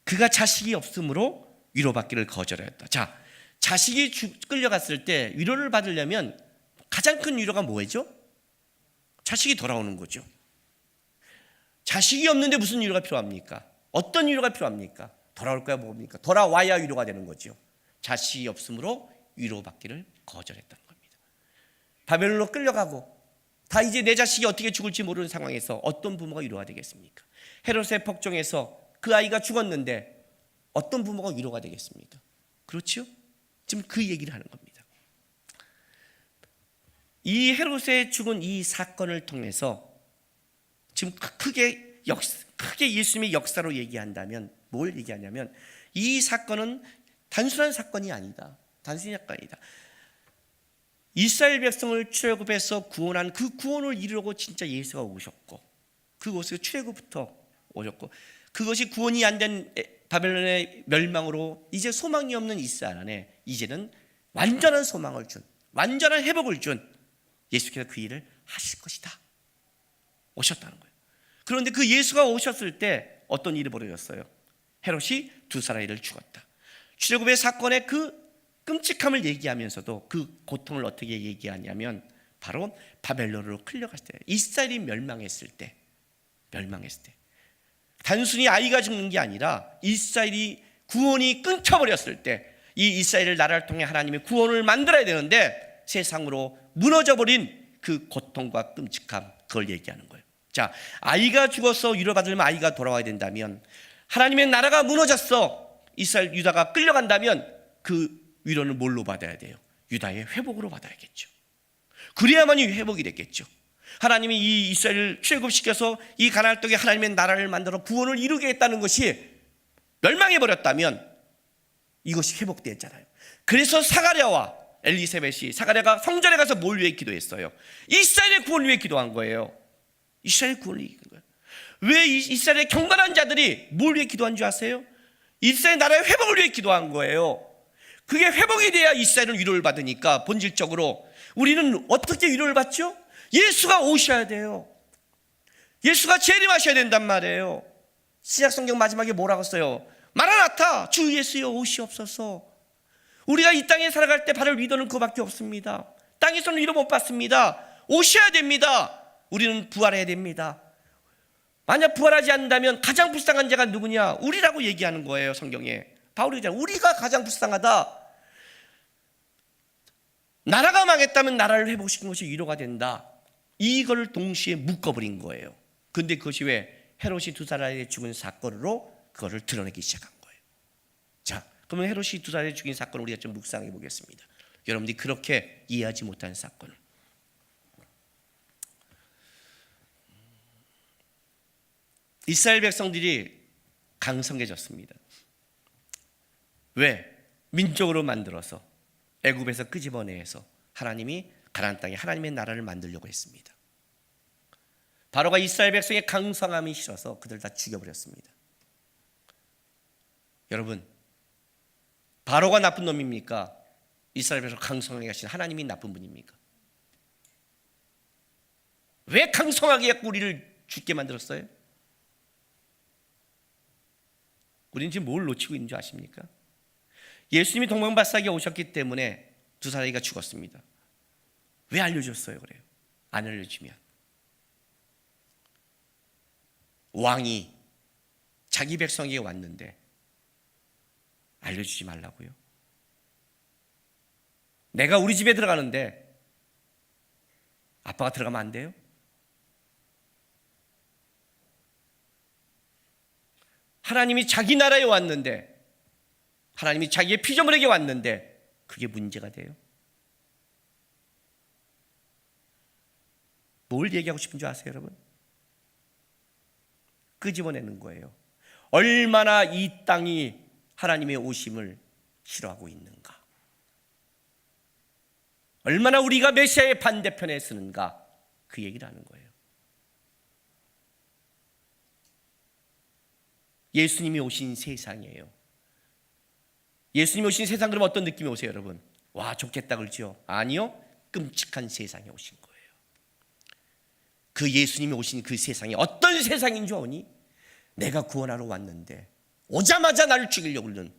그가 자식이 없으므로 위로받기를 거절하였다. 자, 자식이 끌려갔을 때 위로를 받으려면 가장 큰 위로가 뭐죠? 자식이 돌아오는 거죠. 자식이 없는데 무슨 위로가 필요합니까? 어떤 위로가 필요합니까? 돌아올 거야 뭡니까? 돌아와야 위로가 되는 거죠. 자식이 없으므로 위로받기를 거절했다는 겁니다. 바벨론으로 끌려가고 다 이제 내 자식이 어떻게 죽을지 모르는 상황에서 어떤 부모가 위로가 되겠습니까? 헤롯의 폭정에서 그 아이가 죽었는데 어떤 부모가 위로가 되겠습니까? 그렇죠? 지금 그 얘기를 하는 겁니다. 이 헤롯의 죽은 이 사건을 통해서 지금 크게 예수님의 역사로 얘기한다면 뭘 얘기하냐면, 이 사건은 단순한 사건이 아니다. 이스라엘 백성을 출애굽해서 구원한 그 구원을 이루려고 진짜 예수가 오셨고, 그곳에 출애굽부터 오셨고, 그것이 구원이 안 된 바벨론의 멸망으로 이제 소망이 없는 이스라엘 안에 이제는 완전한 소망을 준, 완전한 회복을 준 예수께서 그 일을 하실 것이다. 오셨다는 거예요. 그런데 그 예수가 오셨을 때 어떤 일이 벌어졌어요? 헤롯이 두 사람을 죽었다. 출애굽의 사건의 그 끔찍함을 얘기하면서도 그 고통을 어떻게 얘기하냐면, 바로 바벨론으로 끌려갔을 때, 이스라엘이 멸망했을 때, 단순히 아이가 죽는 게 아니라 이스라엘이 구원이 끊겨버렸을 때, 이 이스라엘을 나라를 통해 하나님의 구원을 만들어야 되는데 세상으로 무너져버린 그 고통과 끔찍함, 그걸 얘기하는 거예요. 자, 아이가 죽어서 위로받으려면 아이가 돌아와야 된다면, 하나님의 나라가 무너졌어 이스라엘 유다가 끌려간다면 그 위로는 뭘로 받아야 돼요? 유다의 회복으로 받아야겠죠. 그래야만이 회복이 됐겠죠. 하나님이 이 이스라엘을 출애굽시켜서 이 가나안 땅에 하나님의 나라를 만들어 구원을 이루게 했다는 것이 멸망해버렸다면 이것이 회복됐잖아요. 그래서 사가랴와 엘리사벳이, 사가랴가 성전에 가서 뭘 위해 기도했어요? 이스라엘의 구원을 위해 기도한 거예요. 이스라엘 구원을 위해 기도한 거예요. 왜 이스라엘의 경건한 자들이 뭘 위해 기도한 줄 아세요? 이스라엘 나라의 회복을 위해 기도한 거예요. 그게 회복이 돼야 이스라엘은 위로를 받으니까, 본질적으로 우리는 어떻게 위로를 받죠? 예수가 오셔야 돼요. 예수가 재림하셔야 된단 말이에요. 신약 성경 마지막에 뭐라고 써요? 마라나타, 주 예수여 오시옵소서. 우리가 이 땅에 살아갈 때 받을 위로는 그거밖에 없습니다. 땅에서는 위로 못 받습니다. 오셔야 됩니다. 우리는 부활해야 됩니다. 만약 부활하지 않는다면 가장 불쌍한 자가 누구냐? 우리라고 얘기하는 거예요. 성경에 바울이 얘기하잖아요. 우리가 가장 불쌍하다. 나라가 망했다면 나라를 회복시키는 것이 위로가 된다. 이걸 동시에 묶어버린 거예요. 근데 그것이 왜 헤롯이 두 사람에 죽은 사건으로 그거를 드러내기 시작한 거예요. 자, 그러면 헤롯이 두 사람에 죽인 사건을 우리가 좀 묵상해 보겠습니다. 여러분들이 그렇게 이해하지 못한 사건. 이스라엘 백성들이 강성해졌습니다. 왜? 민족으로 만들어서 애굽에서 끄집어내서 하나님이 가나안 땅에 하나님의 나라를 만들려고 했습니다. 바로가 이스라엘 백성의 강성함이 싫어서 그들 다 죽여버렸습니다. 여러분, 바로가 나쁜 놈입니까? 이스라엘 백성 강성하게 하신 하나님이 나쁜 분입니까? 왜 강성하게 해서 우리를 죽게 만들었어요? 우리는 지금 뭘 놓치고 있는 줄 아십니까? 예수님이 동방바싹에 오셨기 때문에 두 사람이가 죽었습니다. 왜 알려줬어요? 그래요. 안 알려주면 왕이 자기 백성에게 왔는데 알려주지 말라고요? 내가 우리 집에 들어가는데 아빠가 들어가면 안 돼요? 하나님이 자기 나라에 왔는데, 하나님이 자기의 피조물에게 왔는데 그게 문제가 돼요? 뭘 얘기하고 싶은 줄 아세요, 여러분? 끄집어내는 거예요. 얼마나 이 땅이 하나님의 오심을 싫어하고 있는가, 얼마나 우리가 메시아의 반대편에 서는가, 그 얘기를 하는 거예요. 예수님이 오신 세상이에요. 예수님이 오신 세상, 그러면 어떤 느낌이 오세요, 여러분? 와, 좋겠다 그러죠? 아니요, 끔찍한 세상에 오신 거예요. 그 예수님이 오신 그 세상이 어떤 세상인 줄 아니? 내가 구원하러 왔는데 오자마자 나를 죽이려고 그러는,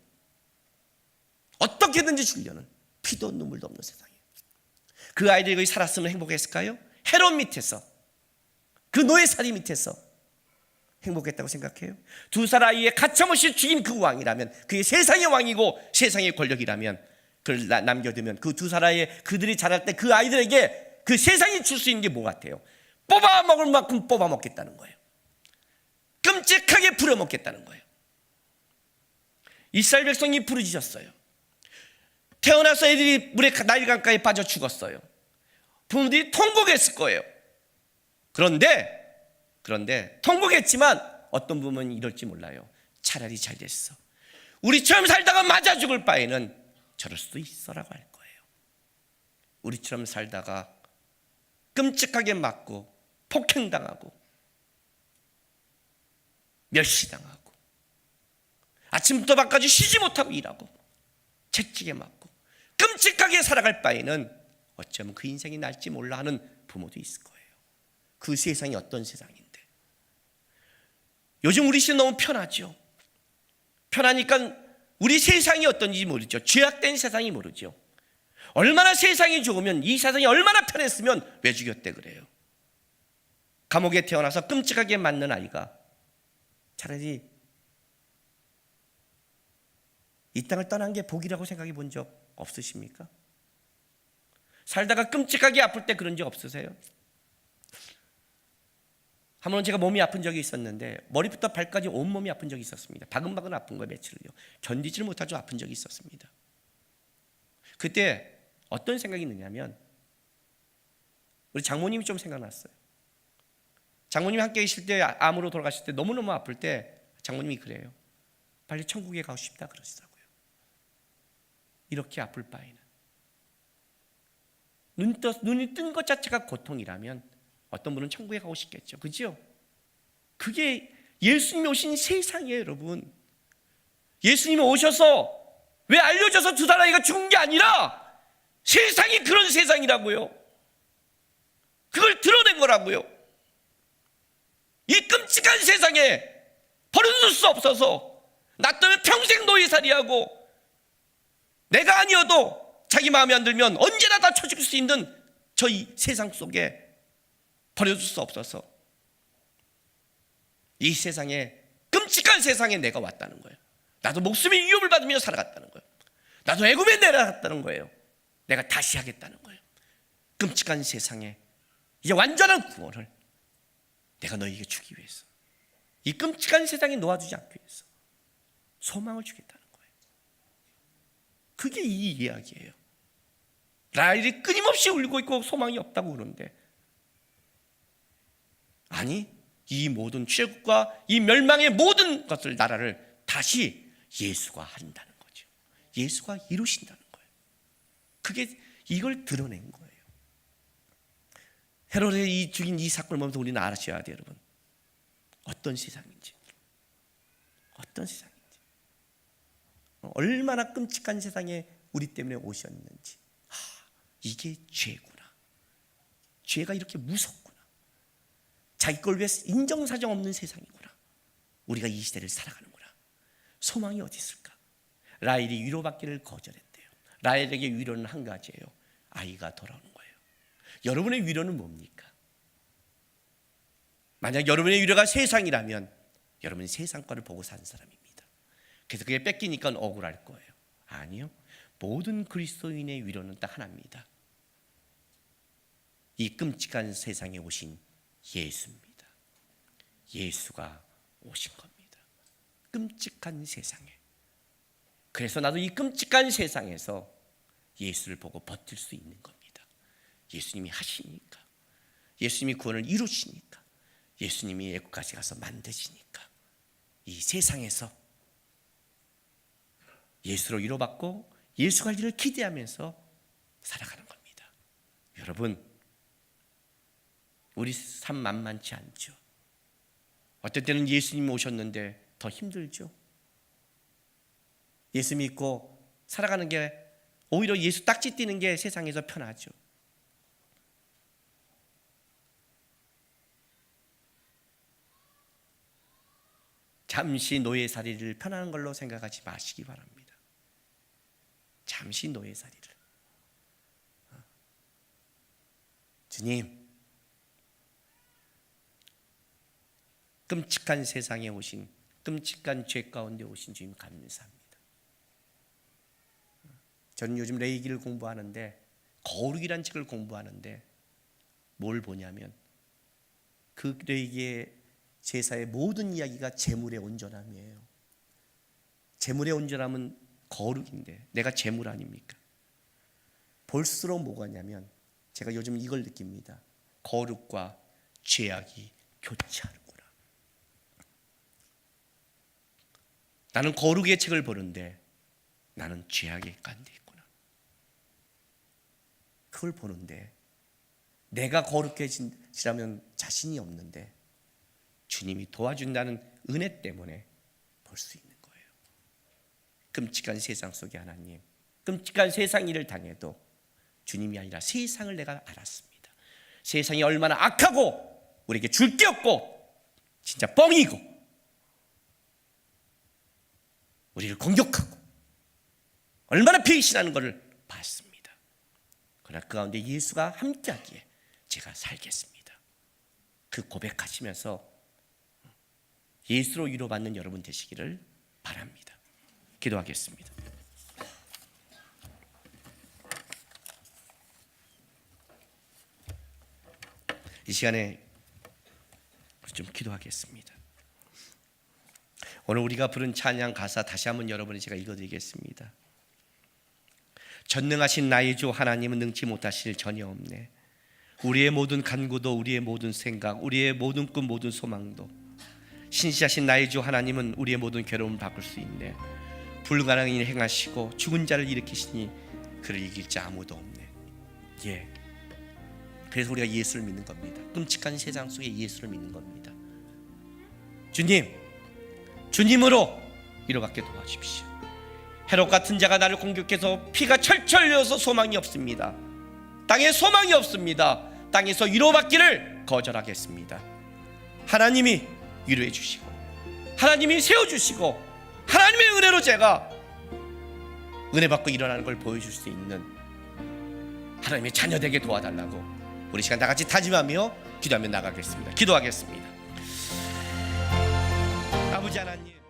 어떻게든지 죽이려는, 피도 눈물도 없는 세상이에요. 그 아이들이 거기 살았으면 행복했을까요? 헤롯 밑에서, 그 노예살이 밑에서 행복했다고 생각해요? 두 살 아이의 가차없이 죽인 그 왕이라면, 그게 세상의 왕이고 세상의 권력이라면, 그걸 남겨두면 그 두 살 아이의, 그들이 자랄 때 그 아이들에게 그 세상이 줄 수 있는 게 뭐 같아요? 뽑아먹을 만큼 뽑아먹겠다는 거예요. 끔찍하게 부려먹겠다는 거예요. 이스라엘 백성이 부르짖었어요. 태어나서 애들이 물에 나일강가에 빠져 죽었어요. 부모들이 통곡했을 거예요. 그런데 통곡했지만 어떤 부모는 이럴지 몰라요. 차라리 잘 됐어, 우리처럼 살다가 맞아 죽을 바에는 저럴 수도 있어라고 할 거예요. 우리처럼 살다가 끔찍하게 맞고 폭행당하고 멸시당하고 아침부터 밤까지 쉬지 못하고 일하고 채찍에 맞고 끔찍하게 살아갈 바에는 어쩌면 그 인생이 날지 몰라 하는 부모도 있을 거예요. 그 세상이 어떤 세상인데. 요즘 우리 시대 너무 편하죠. 편하니까 우리 세상이 어떤지 모르죠. 죄악된 세상이 모르죠. 얼마나 세상이 좋으면, 이 세상이 얼마나 편했으면 왜 죽였대 그래요? 감옥에 태어나서 끔찍하게 맞는 아이가 차라리 이 땅을 떠난 게 복이라고 생각해 본 적 없으십니까? 살다가 끔찍하게 아플 때 그런 적 없으세요? 한 번은 제가 몸이 아픈 적이 있었는데 머리부터 발까지 온몸이 아픈 적이 있었습니다. 바근바근 아픈 거예요. 며칠을요. 견디지를 못하죠. 아픈 적이 있었습니다. 그때 어떤 생각이 드냐면 우리 장모님이 좀 생각났어요. 장모님이 함께 계실 때, 암으로 돌아가실 때 너무너무 아플 때 장모님이 그래요. 빨리 천국에 가고 싶다 그러시더라고요. 이렇게 아플 바에는 눈이 뜬 것 자체가 고통이라면 어떤 분은 천국에 가고 싶겠죠. 그죠? 그게 예수님이 오신 세상이에요, 여러분. 예수님이 오셔서 왜 알려져서 두 사람이가 죽은 게 아니라 세상이 그런 세상이라고요. 그걸 드러낸 거라고요. 이 끔찍한 세상에 버려둘 수 없어서 나 때문에 평생 노예살이하고 내가 아니어도 자기 마음에 안 들면 언제나 다 쳐죽일 수 있는 저희 세상 속에 버려둘 수 없어서 이 세상에, 끔찍한 세상에 내가 왔다는 거예요. 나도 목숨의 위협을 받으며 살아갔다는 거예요. 나도 애굽에 내려갔다는 거예요. 내가 다시 하겠다는 거예요. 끔찍한 세상에 이제 완전한 구원을 내가 너희에게 주기 위해서, 이 끔찍한 세상에 놓아주지 않기 위해서 소망을 주겠다는 거예요. 그게 이 이야기예요. 라헬이 끊임없이 울고 있고 소망이 없다고 그러는데, 아니, 이 모든 출애굽과 이 멸망의 모든 것을, 나라를 다시 예수가 한다는 거죠. 예수가 이루신다는 거예요. 그게 이걸 드러낸 거예요. 헤롯이 죽인 이 사건을 보면서 우리는 알아셔야 돼요, 여러분. 어떤 세상인지, 어떤 세상인지, 얼마나 끔찍한 세상에 우리 때문에 오셨는지. 이게 죄구나. 죄가 이렇게 무섭구나. 자기 걸 위해 인정사정 없는 세상이구나. 우리가 이 시대를 살아가는구나. 소망이 어디 있을까? 라헬이 위로받기를 거절했대요. 라헬에게 위로는 한 가지예요. 아이가 돌아오는 거예요. 여러분의 위로는 뭡니까? 만약 여러분의 위로가 세상이라면 여러분은 세상 거를 보고 산 사람입니다. 그래서 그게 뺏기니까 억울할 거예요. 아니요. 모든 그리스도인의 위로는 딱 하나입니다. 이 끔찍한 세상에 오신 예수입니다. 예수가 오신 겁니다. 끔찍한 세상에. 그래서 나도 이 끔찍한 세상에서 예수를 보고 버틸 수 있는 겁니다. 예수님이 하시니까, 예수님이 구원을 이루시니까, 예수님이 애국까지 가서 만드시니까 이 세상에서 예수로 위로받고 예수 갈 일을 기대하면서 살아가는 겁니다. 여러분, 우리 삶 만만치 않죠. 어떨 때는 예수님이 오셨는데 더 힘들죠. 예수 믿고 살아가는 게, 오히려 예수 딱지 띄는 게 세상에서 편하죠. 잠시 노예살이를 편한 걸로 생각하지 마시기 바랍니다. 잠시 노예살이를. 주님, 끔찍한 세상에 오신, 끔찍한 죄 가운데 오신 주님 감사합니다. 저는 요즘 레이기를 공부하는데, 거룩이란 책을 공부하는데 뭘 보냐면 그 레이기의 제사의 모든 이야기가 재물의 온전함이에요. 재물의 온전함은 거룩인데 내가 재물 아닙니까? 볼수록 뭐가 있냐면, 제가 요즘 이걸 느낍니다. 거룩과 죄악이 교차하는구나. 나는 거룩의 책을 보는데 나는 죄악에 깐데 있구나. 그걸 보는데 내가 거룩해지라면 자신이 없는데 주님이 도와준다는 은혜 때문에 볼 수 있는 거예요. 끔찍한 세상 속에 하나님, 끔찍한 세상 일을 당해도 주님이 아니라 세상을 내가 알았습니다. 세상이 얼마나 악하고 우리에게 줄 게 없고 진짜 뻥이고 우리를 공격하고 얼마나 배신하는 것을 봤습니다. 그러나 그 가운데 예수가 함께하기에 제가 살겠습니다. 그 고백하시면서 예수로 위로받는 여러분 되시기를 바랍니다. 기도하겠습니다. 이 시간에 좀 기도하겠습니다. 오늘 우리가 부른 찬양 가사 다시 한번 여러분이 제가 읽어드리겠습니다. 전능하신 나의 주 하나님은 능치 못하실 전혀 없네. 우리의 모든 간구도, 우리의 모든 생각, 우리의 모든 꿈, 모든 소망도 신실하신 나의 주 하나님은 우리의 모든 괴로움을 바꿀 수 있네. 불가능한 일을 행하시고 죽은 자를 일으키시니 그를 이길 자 아무도 없네. 예. 그래서 우리가 예수를 믿는 겁니다. 끔찍한 세상 속에 예수를 믿는 겁니다. 주님, 주님으로 위로받게 도와주십시오. 헤롯 같은 자가 나를 공격해서 피가 철철 흘려서 소망이 없습니다. 땅에 소망이 없습니다. 땅에서 위로받기를 거절하겠습니다. 하나님이 위로해 주시고 하나님이 세워주시고 하나님의 은혜로 제가 은혜 받고 일어나는 걸 보여줄 수 있는 하나님의 자녀되게 도와달라고 우리 시간 다같이 다짐하며 기도하며 나가겠습니다. 기도하겠습니다. 아버지 하나님,